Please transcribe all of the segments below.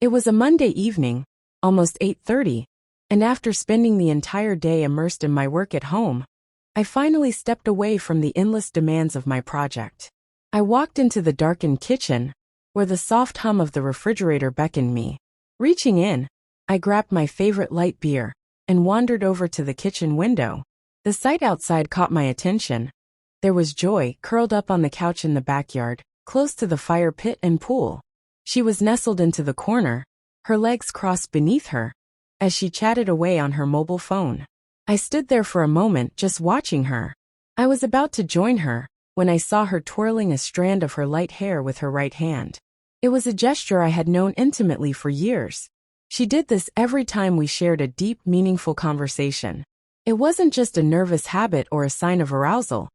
It was a Monday evening, almost 8:30, and after spending the entire day immersed in my work at home, I finally stepped away from the endless demands of my project. I walked into the darkened kitchen, where the soft hum of the refrigerator beckoned me. Reaching in, I grabbed my favorite light beer and wandered over to the kitchen window. The sight outside caught my attention. There was Joy curled up on the couch in the backyard, close to the fire pit and pool. She was nestled into the corner, her legs crossed beneath her, as she chatted away on her mobile phone. I stood there for a moment just watching her. I was about to join her when I saw her twirling a strand of her light hair with her right hand. It was a gesture I had known intimately for years. She did this every time we shared a deep, meaningful conversation. It wasn't just a nervous habit or a sign of arousal.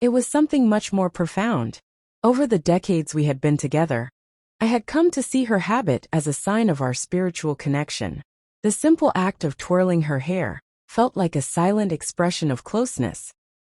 It was something much more profound. Over the decades we had been together, I had come to see her habit as a sign of our spiritual connection. The simple act of twirling her hair felt like a silent expression of closeness,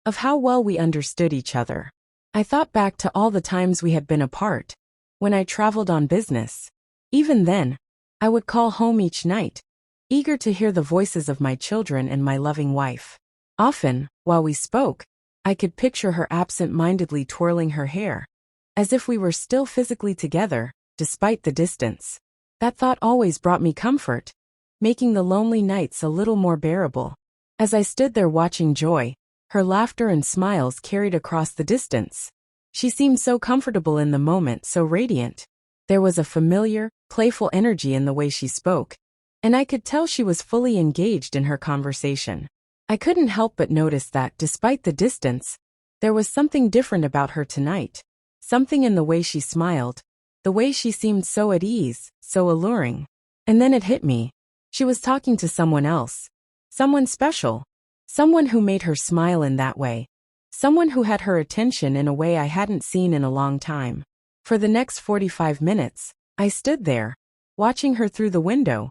of how well we understood each other. I thought back to all the times we had been apart, when I traveled on business. Even then, I would call home each night, eager to hear the voices of my children and my loving wife. Often, while we spoke, I could picture her absent-mindedly twirling her hair, as if we were still physically together, despite the distance. That thought always brought me comfort, making the lonely nights a little more bearable. As I stood there watching Joy, her laughter and smiles carried across the distance. She seemed so comfortable in the moment, so radiant. There was a familiar, playful energy in the way she spoke, and I could tell she was fully engaged in her conversation. I couldn't help but notice that, despite the distance, there was something different about her tonight. Something in the way she smiled, the way she seemed so at ease, so alluring. And then it hit me. She was talking to someone else. Someone special. Someone who made her smile in that way. Someone who had her attention in a way I hadn't seen in a long time. For the next 45 minutes, I stood there, watching her through the window,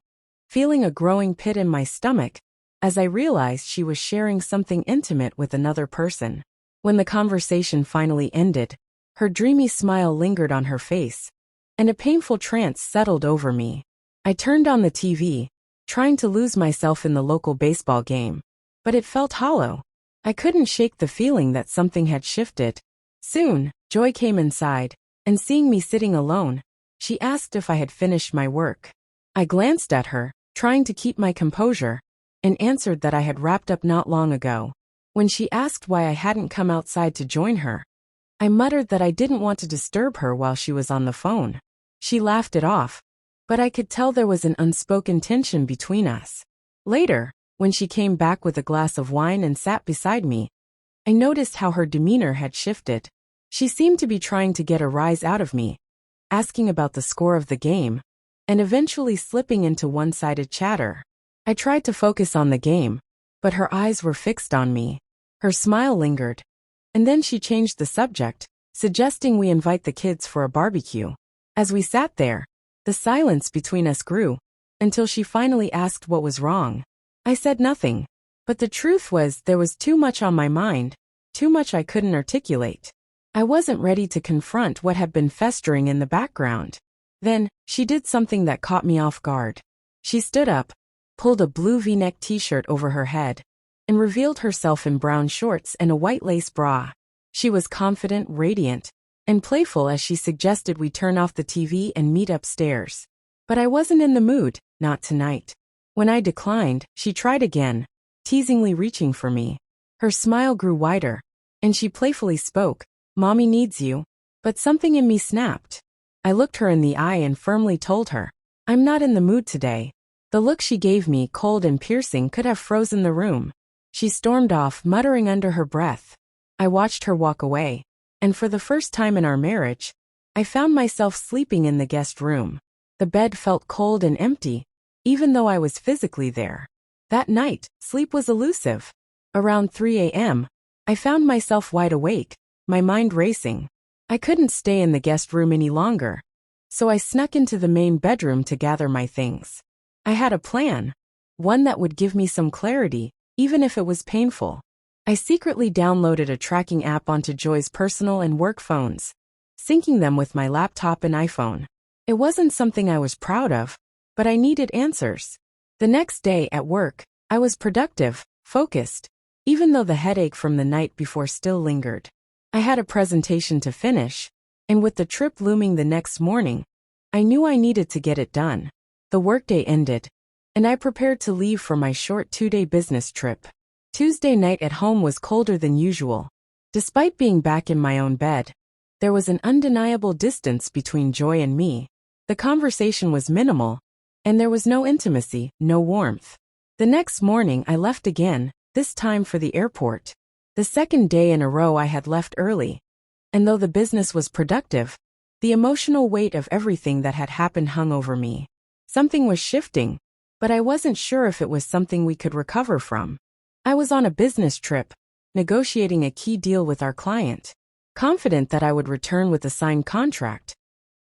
feeling a growing pit in my stomach, as I realized she was sharing something intimate with another person. When the conversation finally ended, her dreamy smile lingered on her face, and a painful trance settled over me. I turned on the TV, trying to lose myself in the local baseball game, but it felt hollow. I couldn't shake the feeling that something had shifted. Soon, Joy came inside, and seeing me sitting alone, she asked if I had finished my work. I glanced at her, trying to keep my composure, and answered that I had wrapped up not long ago. When she asked why I hadn't come outside to join her, I muttered that I didn't want to disturb her while she was on the phone. She laughed it off, but I could tell there was an unspoken tension between us. Later, when she came back with a glass of wine and sat beside me, I noticed how her demeanor had shifted. She seemed to be trying to get a rise out of me, asking about the score of the game, and eventually slipping into one-sided chatter. I tried to focus on the game, but her eyes were fixed on me. Her smile lingered, and then she changed the subject, suggesting we invite the kids for a barbecue. As we sat there, the silence between us grew, until she finally asked what was wrong. I said nothing, but the truth was there was too much on my mind, too much I couldn't articulate. I wasn't ready to confront what had been festering in the background. Then, she did something that caught me off guard. She stood up, pulled a blue V-neck t-shirt over her head, and revealed herself in brown shorts and a white lace bra. She was confident, radiant, and playful as she suggested we turn off the TV and meet upstairs. But I wasn't in the mood, not tonight. When I declined, she tried again, teasingly reaching for me. Her smile grew wider, and she playfully spoke, "Mommy needs you." But something in me snapped. I looked her in the eye and firmly told her, "I'm not in the mood today." The look she gave me, cold and piercing, could have frozen the room. She stormed off, muttering under her breath. I watched her walk away, and for the first time in our marriage, I found myself sleeping in the guest room. The bed felt cold and empty, even though I was physically there. That night, sleep was elusive. Around 3 a.m., I found myself wide awake, my mind racing. I couldn't stay in the guest room any longer, so I snuck into the main bedroom to gather my things. I had a plan, one that would give me some clarity, even if it was painful. I secretly downloaded a tracking app onto Joy's personal and work phones, syncing them with my laptop and iPhone. It wasn't something I was proud of, but I needed answers. The next day at work, I was productive, focused, even though the headache from the night before still lingered. I had a presentation to finish, and with the trip looming the next morning, I knew I needed to get it done. The workday ended, and I prepared to leave for my short 2-day business trip. Tuesday night at home was colder than usual. Despite being back in my own bed, there was an undeniable distance between Joy and me. The conversation was minimal, and there was no intimacy, no warmth. The next morning I left again, this time for the airport. The second day in a row I had left early, and though the business was productive, the emotional weight of everything that had happened hung over me. Something was shifting, but I wasn't sure if it was something we could recover from. I was on a business trip, negotiating a key deal with our client, confident that I would return with a signed contract.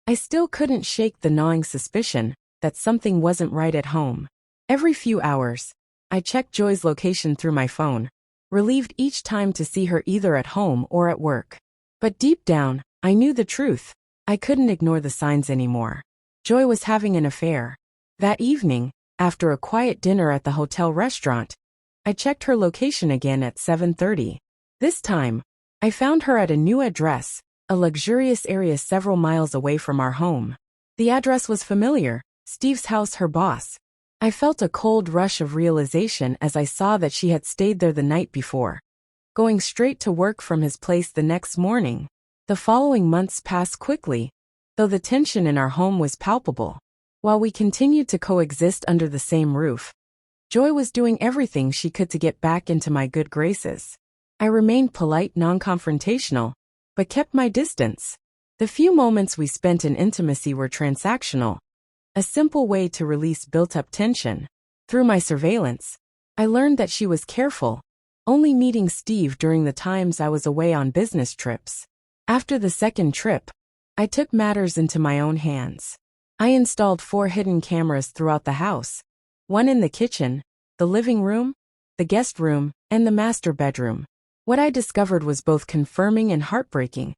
I still couldn't shake the gnawing suspicion that something wasn't right at home. Every few hours, I checked Joy's location through my phone, relieved each time to see her either at home or at work. But deep down, I knew the truth. I couldn't ignore the signs anymore. Joy was having an affair. That evening, after a quiet dinner at the hotel restaurant, I checked her location again at 7:30. This time, I found her at a new address, a luxurious area several miles away from our home. The address was familiar, Steve's house, her boss. I felt a cold rush of realization as I saw that she had stayed there the night before, going straight to work from his place the next morning. The following months passed quickly, though the tension in our home was palpable. While we continued to coexist under the same roof, Joy was doing everything she could to get back into my good graces. I remained polite, non-confrontational, but kept my distance. The few moments we spent in intimacy were transactional, a simple way to release built-up tension. Through my surveillance, I learned that she was careful, only meeting Steve during the times I was away on business trips. After the second trip, I took matters into my own hands. I installed 4 hidden cameras throughout the house, one in the kitchen, the living room, the guest room, and the master bedroom. What I discovered was both confirming and heartbreaking.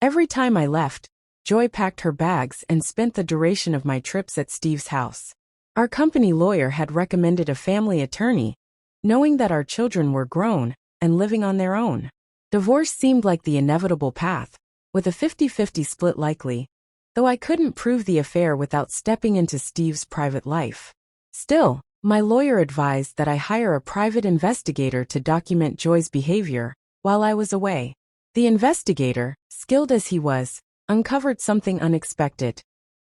Every time I left, Joy packed her bags and spent the duration of my trips at Steve's house. Our company lawyer had recommended a family attorney, knowing that our children were grown and living on their own. Divorce seemed like the inevitable path, with a 50-50 split likely, though I couldn't prove the affair without stepping into Steve's private life. Still, my lawyer advised that I hire a private investigator to document Joy's behavior while I was away. The investigator, skilled as he was, uncovered something unexpected.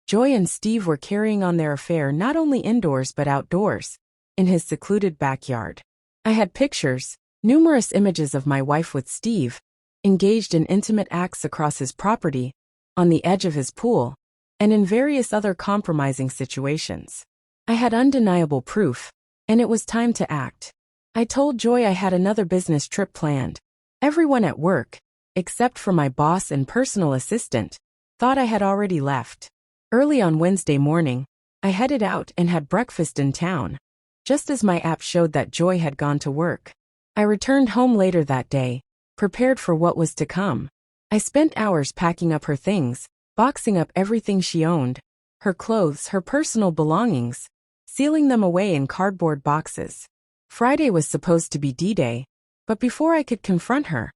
Joy and Steve were carrying on their affair not only indoors but outdoors, in his secluded backyard. I had pictures, numerous images of my wife with Steve, engaged in intimate acts across his property, on the edge of his pool, and in various other compromising situations. I had undeniable proof, and it was time to act. I told Joy I had another business trip planned. Everyone at work, except for my boss and personal assistant, thought I had already left. Early on Wednesday morning, I headed out and had breakfast in town, just as my app showed that Joy had gone to work. I returned home later that day, prepared for what was to come. I spent hours packing up her things, boxing up everything she owned, her clothes, her personal belongings, sealing them away in cardboard boxes. Friday was supposed to be D-Day, but before I could confront her,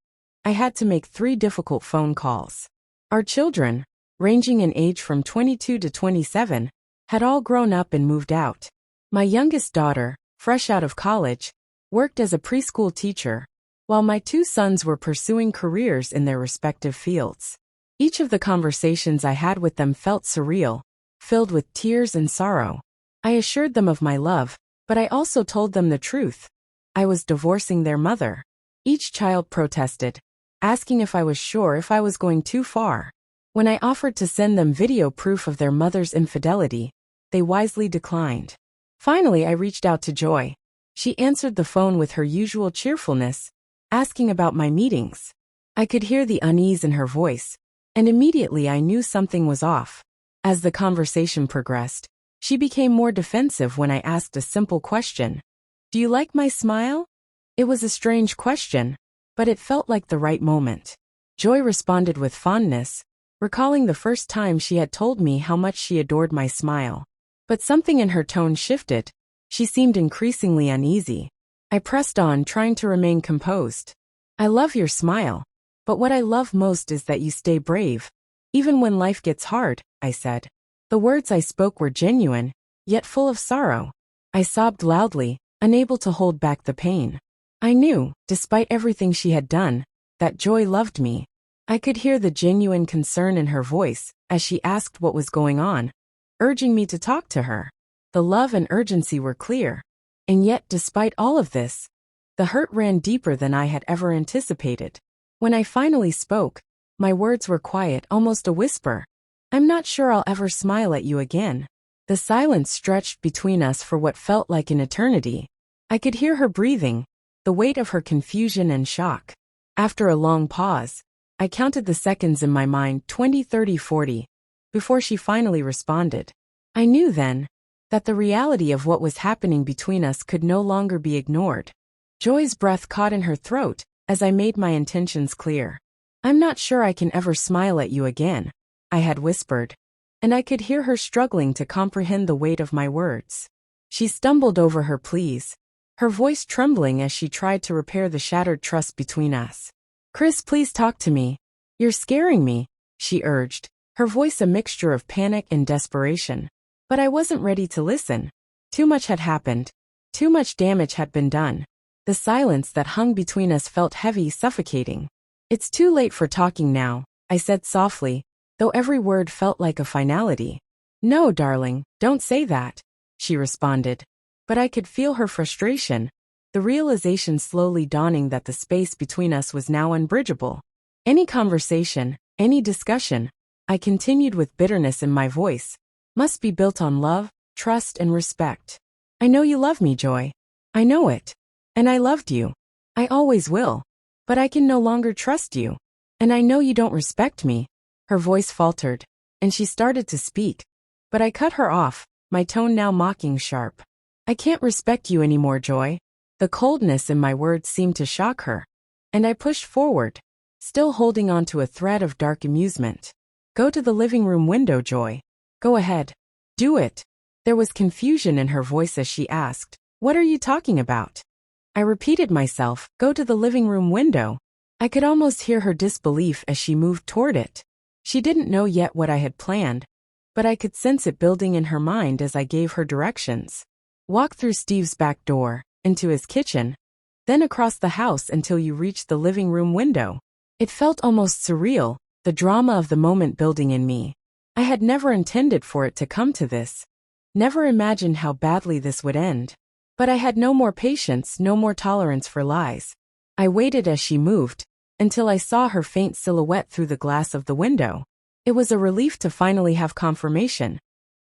I had to make 3 difficult phone calls. Our children, ranging in age from 22 to 27, had all grown up and moved out. My youngest daughter, fresh out of college, worked as a preschool teacher, while my 2 sons were pursuing careers in their respective fields. Each of the conversations I had with them felt surreal, filled with tears and sorrow. I assured them of my love, but I also told them the truth. I was divorcing their mother. Each child protested, asking if I was sure if I was going too far. When I offered to send them video proof of their mother's infidelity, they wisely declined. Finally, I reached out to Joy. She answered the phone with her usual cheerfulness, asking about my meetings. I could hear the unease in her voice, and immediately I knew something was off. As the conversation progressed, she became more defensive when I asked a simple question. "Do you like my smile?" It was a strange question, but it felt like the right moment. Joy responded with fondness, recalling the first time she had told me how much she adored my smile. But something in her tone shifted. She seemed increasingly uneasy. I pressed on, trying to remain composed. I love your smile. But what I love most is that you stay brave. Even when life gets hard, I said. The words I spoke were genuine, yet full of sorrow. I sobbed loudly, unable to hold back the pain. I knew, despite everything she had done, that Joy loved me. I could hear the genuine concern in her voice as she asked what was going on, urging me to talk to her. The love and urgency were clear. And yet, despite all of this, the hurt ran deeper than I had ever anticipated. When I finally spoke, my words were quiet, almost a whisper. I'm not sure I'll ever smile at you again. The silence stretched between us for what felt like an eternity. I could hear her breathing, the weight of her confusion and shock. After a long pause, I counted the seconds in my mind, 20, 30, 40, before she finally responded. I knew then that the reality of what was happening between us could no longer be ignored. Joy's breath caught in her throat as I made my intentions clear. I'm not sure I can ever smile at you again, I had whispered, and I could hear her struggling to comprehend the weight of my words. She stumbled over her pleas, her voice trembling as she tried to repair the shattered trust between us. Chris, please talk to me. You're scaring me, she urged, her voice a mixture of panic and desperation. But I wasn't ready to listen. Too much had happened. Too much damage had been done. The silence that hung between us felt heavy, suffocating. It's too late for talking now, I said softly, though every word felt like a finality. No, darling, don't say that, she responded. But I could feel her frustration, the realization slowly dawning that the space between us was now unbridgeable. Any conversation, any discussion, I continued with bitterness in my voice, must be built on love, trust, and respect. I know you love me, Joy. I know it. And I loved you. I always will. But I can no longer trust you. And I know you don't respect me. Her voice faltered, and she started to speak. But I cut her off, my tone now mocking sharp. I can't respect you anymore, Joy. The coldness in my words seemed to shock her. And I pushed forward, still holding on to a thread of dark amusement. Go to the living room window, Joy. Go ahead. Do it. There was confusion in her voice as she asked, what are you talking about? I repeated myself, go to the living room window. I could almost hear her disbelief as she moved toward it. She didn't know yet what I had planned, but I could sense it building in her mind as I gave her directions. Walk through Steve's back door, into his kitchen, then across the house until you reach the living room window. It felt almost surreal, the drama of the moment building in me. I had never intended for it to come to this. Never imagined how badly this would end. But I had no more patience, no more tolerance for lies. I waited as she moved, until I saw her faint silhouette through the glass of the window. It was a relief to finally have confirmation.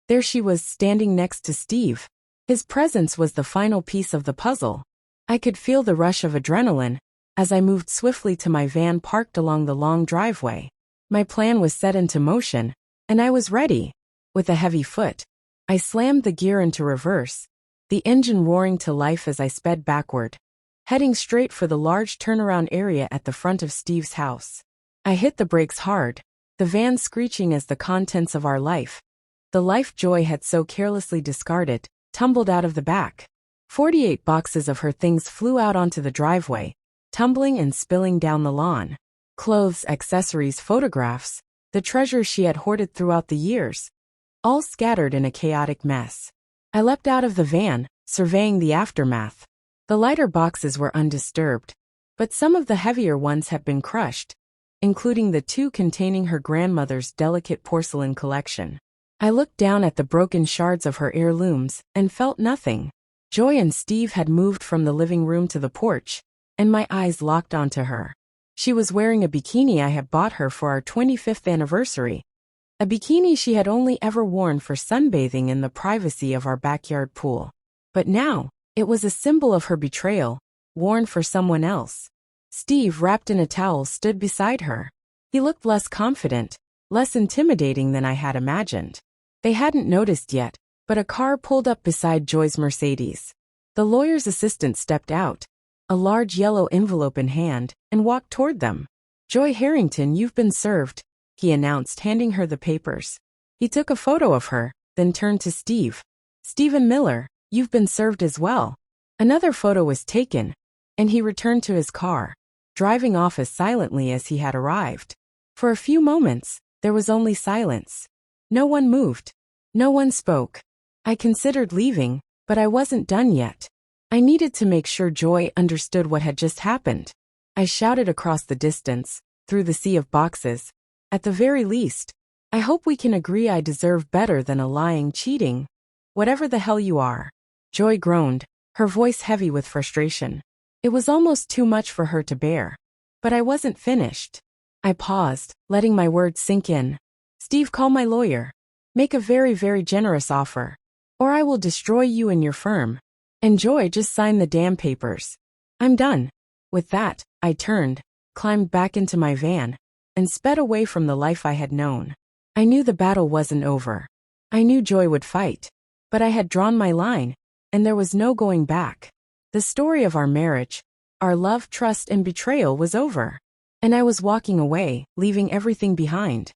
There she was, standing next to Steve. His presence was the final piece of the puzzle. I could feel the rush of adrenaline as I moved swiftly to my van parked along the long driveway. My plan was set into motion, and I was ready. With a heavy foot, I slammed the gear into reverse, the engine roaring to life as I sped backward, heading straight for the large turnaround area at the front of Steve's house. I hit the brakes hard, the van screeching as the contents of our life, the life Joy had so carelessly discarded, tumbled out of the back. 48 boxes of her things flew out onto the driveway, tumbling and spilling down the lawn. Clothes, accessories, photographs, the treasures she had hoarded throughout the years, all scattered in a chaotic mess. I leapt out of the van, surveying the aftermath. The lighter boxes were undisturbed, but some of the heavier ones had been crushed, including the two containing her grandmother's delicate porcelain collection. I looked down at the broken shards of her heirlooms and felt nothing. Joy and Steve had moved from the living room to the porch, and my eyes locked onto her. She was wearing a bikini I had bought her for our 25th anniversary. A bikini she had only ever worn for sunbathing in the privacy of our backyard pool. But now, it was a symbol of her betrayal, worn for someone else. Steve, wrapped in a towel, stood beside her. He looked less confident, less intimidating than I had imagined. They hadn't noticed yet, but a car pulled up beside Joy's Mercedes. The lawyer's assistant stepped out, a large yellow envelope in hand, and walked toward them. Joy Harrington, you've been served, he announced, handing her the papers. He took a photo of her, then turned to Steve. Stephen Miller, you've been served as well." Another photo was taken, and he returned to his car, driving off as silently as he had arrived. For a few moments, there was only silence. No one moved. No one spoke. I considered leaving, but I wasn't done yet. I needed to make sure Joy understood what had just happened. I shouted across the distance, through the sea of boxes. "At the very least, I hope we can agree I deserve better than a lying, cheating. Whatever the hell you are." Joy groaned, her voice heavy with frustration. It was almost too much for her to bear. But I wasn't finished. I paused, letting my words sink in. "Steve, call my lawyer. Make a very, very generous offer. Or I will destroy you and your firm. And Joy, just sign the damn papers. I'm done." With that, I turned, climbed back into my van, and sped away from the life I had known. I knew the battle wasn't over. I knew Joy would fight. But I had drawn my line, and there was no going back. The story of our marriage, our love, trust, and betrayal was over. And I was walking away, leaving everything behind.